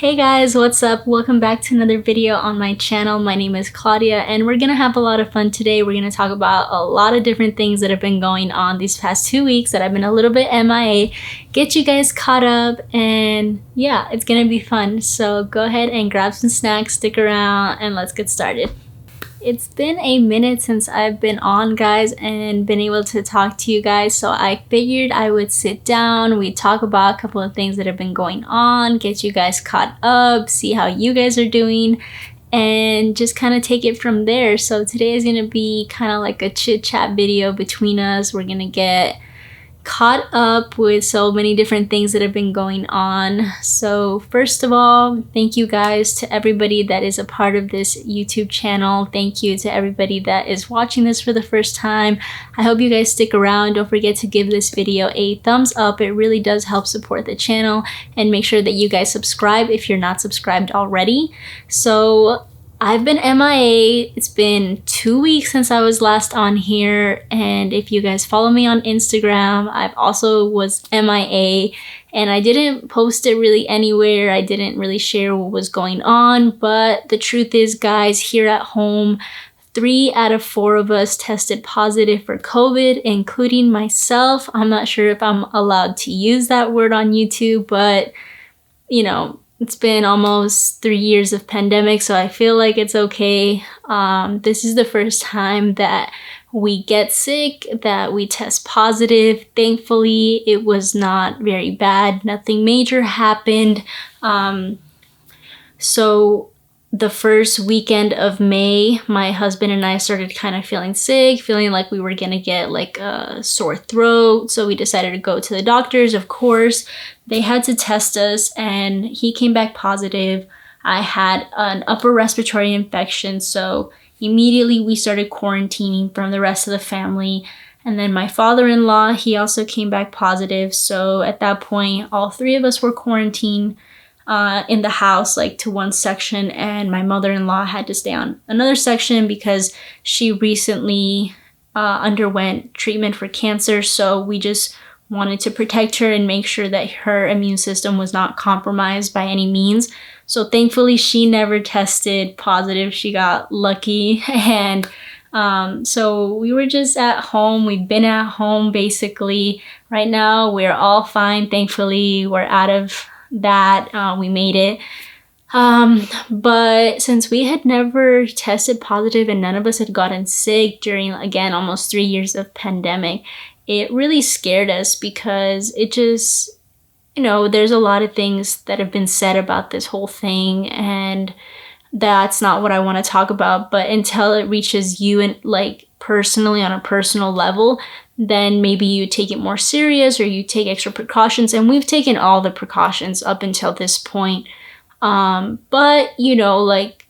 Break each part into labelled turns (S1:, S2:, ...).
S1: Hey guys, what's up? Welcome back to another video on my channel. My name is Claudia and we're gonna have a lot of fun today. We're gonna talk about a lot of different things that have been going on these past 2 weeks that I've been a little bit MIA, get you guys caught up, and yeah, it's gonna be fun. So go ahead and grab some snacks, stick around, and let's get started. It's been a minute since I've been on, guys, and been able to talk to you guys, so I figured I would sit down, we'd talk about a couple of things that have been going on, get you guys caught up, see how you guys are doing, and just kind of take it from there. So today is going to be kind of like a chit chat video between us. We're going to get caught up with so many different things that have been going on. So first of all, thank you guys to everybody that is a part of this YouTube channel. Thank you to everybody that is watching this for the first time. I hope you guys stick around. Don't forget to give this video a thumbs up. It really does help support the channel, and make sure that you guys subscribe if you're not subscribed already. So I've been MIA. It's been 2 weeks since I was last on here, and if you guys follow me on Instagram, I've also was MIA, and I didn't post it really anywhere. I didn't really share what was going on, but the truth is, guys, here at home, 3 out of 4 of us tested positive for COVID, including myself. I'm not sure if I'm allowed to use that word on YouTube, but you know, it's been almost 3 years of pandemic, so I feel like it's okay. This is the first time that we get sick, that we test positive. Thankfully, it was not very bad. Nothing major happened. So the first weekend of May, my husband and I started kind of feeling sick, feeling like we were gonna get like a sore throat. So we decided to go to the doctors. Of course, they had to test us, and he came back positive. I had an upper respiratory infection, so immediately we started quarantining from the rest of the family. And then my father-in-law, he also came back positive. So at that point, all 3 of us were quarantined in the house, like to one section, and my mother-in-law had to stay on another section because she recently underwent treatment for cancer. So we just wanted to protect her and make sure that her immune system was not compromised by any means. So thankfully, she never tested positive. She got lucky. And so we were just at home. We've been at home basically. Right now, we're all fine. Thankfully, we're out of that. We made it. But since we had never tested positive and none of us had gotten sick during, again, almost 3 years of pandemic, it really scared us because it just, you know, there's a lot of things that have been said about this whole thing, and that's not what I want to talk about. But until it reaches you and like personally on a personal level, then maybe you take it more serious or you take extra precautions. And we've taken all the precautions up until this point. But you know, like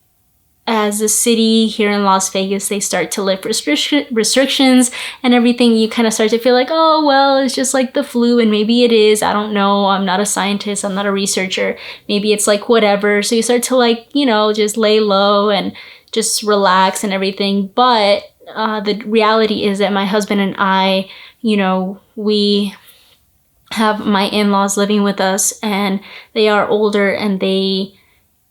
S1: as a city here in Las Vegas, they start to lift restrictions and everything, you kind of start to feel like, oh, well, it's just like the flu, and maybe it is. I don't know. I'm not a scientist. I'm not a researcher. Maybe it's like whatever. So you start to like, you know, just lay low and just relax and everything. But the reality is that my husband and I, you know, we have my in-laws living with us, and they are older, and they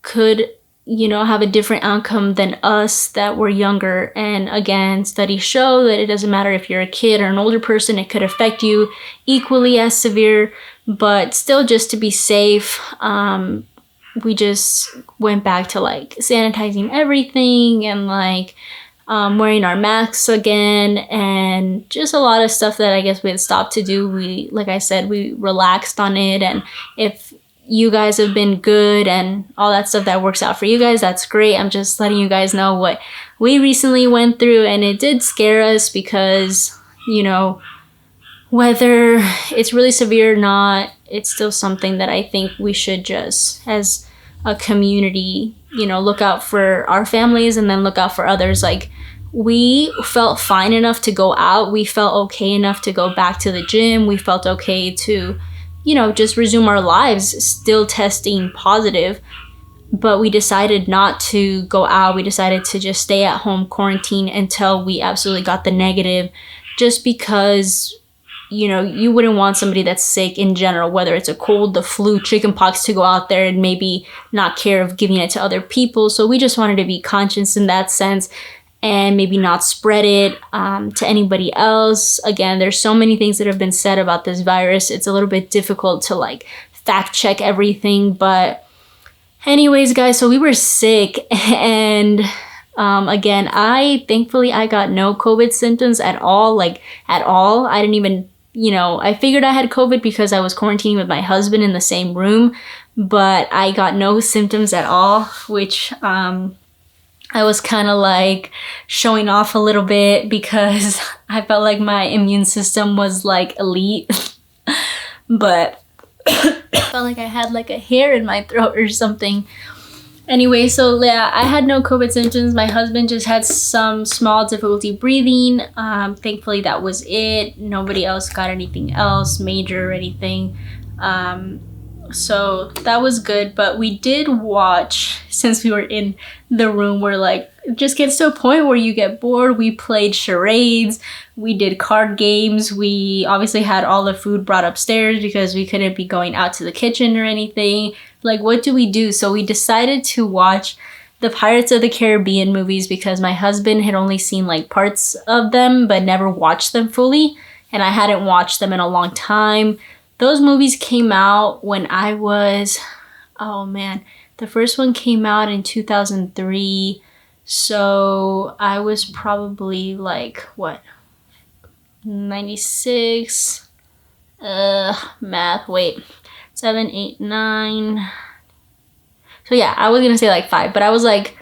S1: could, you know, have a different outcome than us that were younger. And again, studies show that it doesn't matter if you're a kid or an older person, it could affect you equally as severe. But still, just to be safe, we just went back to like sanitizing everything and like wearing our masks again, and just a lot of stuff that I guess we had stopped to do. We, like I said, we relaxed on it. And if you guys have been good and all that stuff that works out for you guys, that's great. I'm just letting you guys know what we recently went through, and it did scare us because, you know, whether it's really severe or not, it's still something that I think we should just, as a community, you know, look out for our families and then look out for others. Like, we felt fine enough to go out. We felt okay enough to go back to the gym. We felt okay to, you know, just resume our lives, still testing positive. But we decided not to go out. We decided to just stay at home, quarantine until we absolutely got the negative, just because you know, you wouldn't want somebody that's sick in general, whether it's a cold, the flu, chickenpox, to go out there and maybe not care of giving it to other people. So we just wanted to be conscious in that sense and maybe not spread it to anybody else. Again, there's so many things that have been said about this virus. It's a little bit difficult to like fact check everything. But anyways, guys, so we were sick, and again, thankfully I got no COVID symptoms at all, like at all. I didn't even, you know, I figured I had COVID because I was quarantining with my husband in the same room, but I got no symptoms at all, which I was kind of like showing off a little bit because I felt like my immune system was like elite, but I felt like I had like a hair in my throat or something. Anyway, so yeah, I had no COVID symptoms. My husband just had some small difficulty breathing. Thankfully, that was it. Nobody else got anything else major or anything. So that was good. But we did watch, since we were in the room where like it just gets to a point where you get bored. We played charades. We did card games. We obviously had all the food brought upstairs because we couldn't be going out to the kitchen or anything. Like, what do we do? So we decided to watch the Pirates of the Caribbean movies because my husband had only seen like parts of them but never watched them fully, and I hadn't watched them in a long time. Those movies came out when I was, oh man, the first one came out in 2003, so I was probably like, what, 96, math, wait, 7, 8, 9. So yeah, I was gonna say like 5, but I was like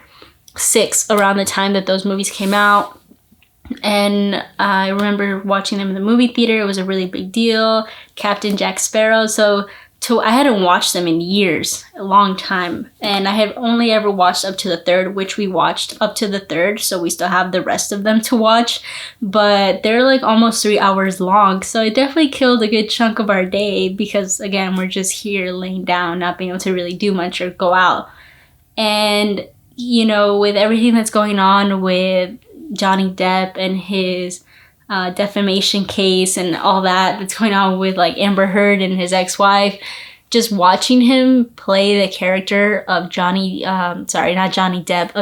S1: 6 around the time that those movies came out. And I remember watching them in the movie theater. It was a really big deal. Captain Jack Sparrow. So I hadn't watched them in years, a long time. And I have only ever watched up to the 3rd, which we watched up to the 3rd. So we still have the rest of them to watch. But they're like almost 3 hours long. So it definitely killed a good chunk of our day because, again, we're just here laying down, not being able to really do much or go out. And, you know, with everything that's going on with Johnny Depp and his defamation case and all that's going on with like Amber Heard and his ex-wife, just watching him play the character of of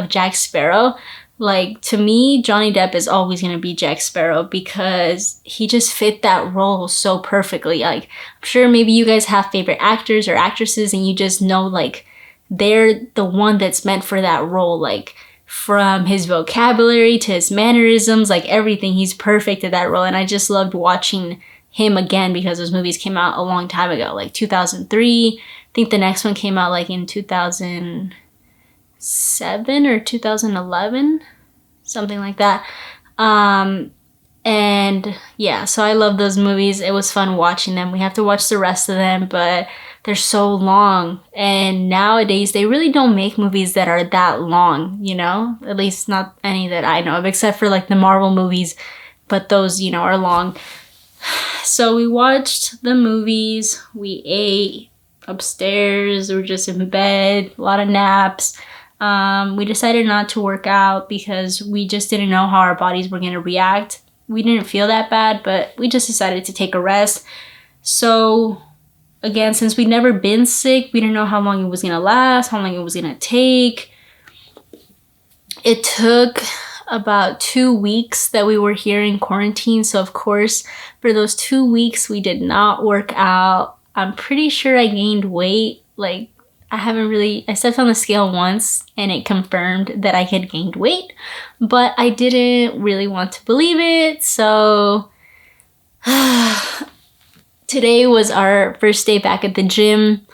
S1: Jack Sparrow, like, to me, Johnny Depp is always going to be Jack Sparrow because he just fit that role so perfectly. Like, I'm sure maybe you guys have favorite actors or actresses and you just know like they're the one that's meant for that role, like from his vocabulary to his mannerisms, like everything, he's perfect at that role. And I just loved watching him again because those movies came out a long time ago, like 2003. I think the next one came out like in 2007 or 2011, something like that. And yeah, so I love those movies. It was fun watching them. We have to watch the rest of them, but they're so long. And nowadays, they really don't make movies that are that long, you know? At least not any that I know of, except for like the Marvel movies. But those, you know, are long. So we watched the movies. We ate upstairs. We were just in bed. A lot of naps. We decided not to work out because we just didn't know how our bodies were going to react. We didn't feel that bad, but we just decided to take a rest. So again, since we'd never been sick, we didn't know how long it was going to last, how long it was going to take. It took about 2 weeks that we were here in quarantine. So of course, for those 2 weeks, we did not work out. I'm pretty sure I gained weight. Like, I stepped on the scale once and it confirmed that I had gained weight, but I didn't really want to believe it. So today was our first day back at the gym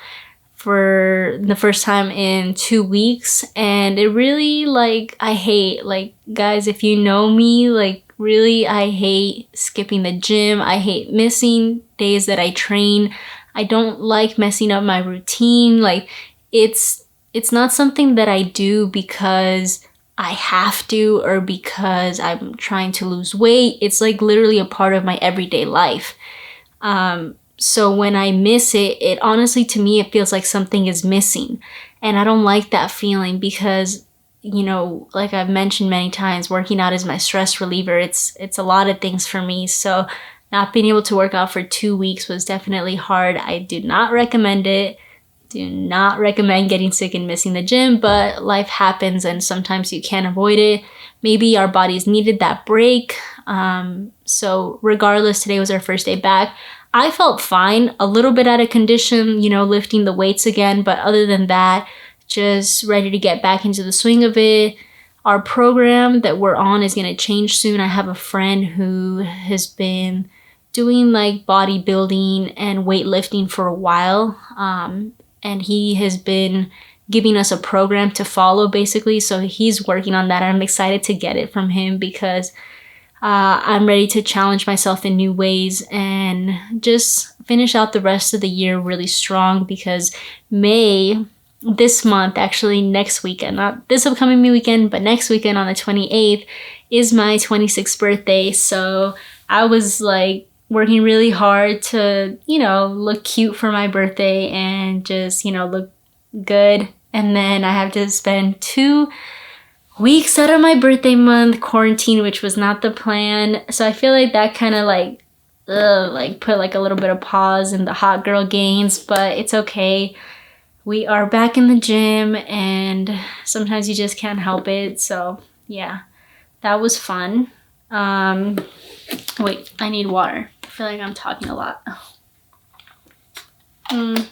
S1: for the first time in 2 weeks. And it really, like, I hate, like, guys, if you know me, like, really, I hate skipping the gym. I hate missing days that I train. I don't like messing up my routine. Like, it's not something that I do because I have to or because I'm trying to lose weight. It's like literally a part of my everyday life. So when I miss it, it honestly, to me, it feels like something is missing. And I don't like that feeling because, you know, like I've mentioned many times, working out is my stress reliever. It's a lot of things for me. So not being able to work out for 2 weeks was definitely hard. I do not recommend it. Do not recommend getting sick and missing the gym, but life happens and sometimes you can't avoid it. Maybe our bodies needed that break. So regardless, today was our first day back. I felt fine, a little bit out of condition, you know, lifting the weights again, but other than that, just ready to get back into the swing of it. Our program that we're on is going to change soon. I have a friend who has been doing like bodybuilding and weightlifting for a while, and he has been giving us a program to follow basically. So he's working on that. I'm excited to get it from him because I'm ready to challenge myself in new ways and just finish out the rest of the year really strong, because May, this month, actually next weekend, not this upcoming weekend, but next weekend on the 28th is my 26th birthday. So I was like working really hard to, you know, look cute for my birthday and just, you know, look good. And then I have to spend 2 weeks out of my birthday month quarantine, which was not the plan. So I feel like that kind of like put like a little bit of pause in the hot girl gains, but it's okay. We are back in the gym and sometimes you just can't help it. So yeah, that was fun. Wait, I need water. I feel like I'm talking a lot. A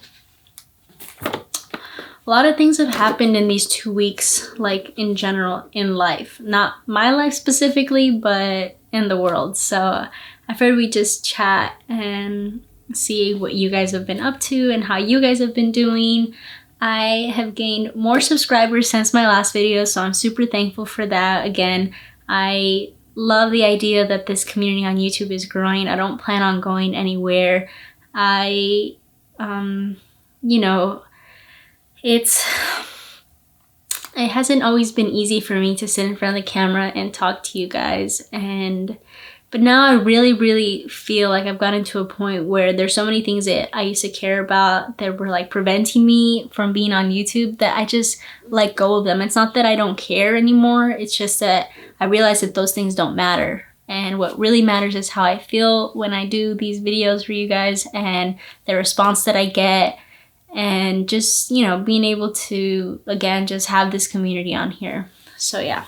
S1: lot of things have happened in these 2 weeks, like in general in life. Not my life specifically, but in the world. So I figured we'd just chat and see what you guys have been up to and how you guys have been doing. I have gained more subscribers since my last video, so I'm super thankful for that. Again, I love the idea that this community on YouTube is growing. I don't plan on going anywhere. You know, it hasn't always been easy for me to sit in front of the camera and talk to you guys, but now I really feel like I've gotten to a point where there's so many things that I used to care about that were like preventing me from being on YouTube that I just let go of them. It's not that I don't care anymore. It's just that I realize that those things don't matter. And what really matters is how I feel when I do these videos for you guys and the response that I get, and just, you know, being able to, again, just have this community on here. So yeah.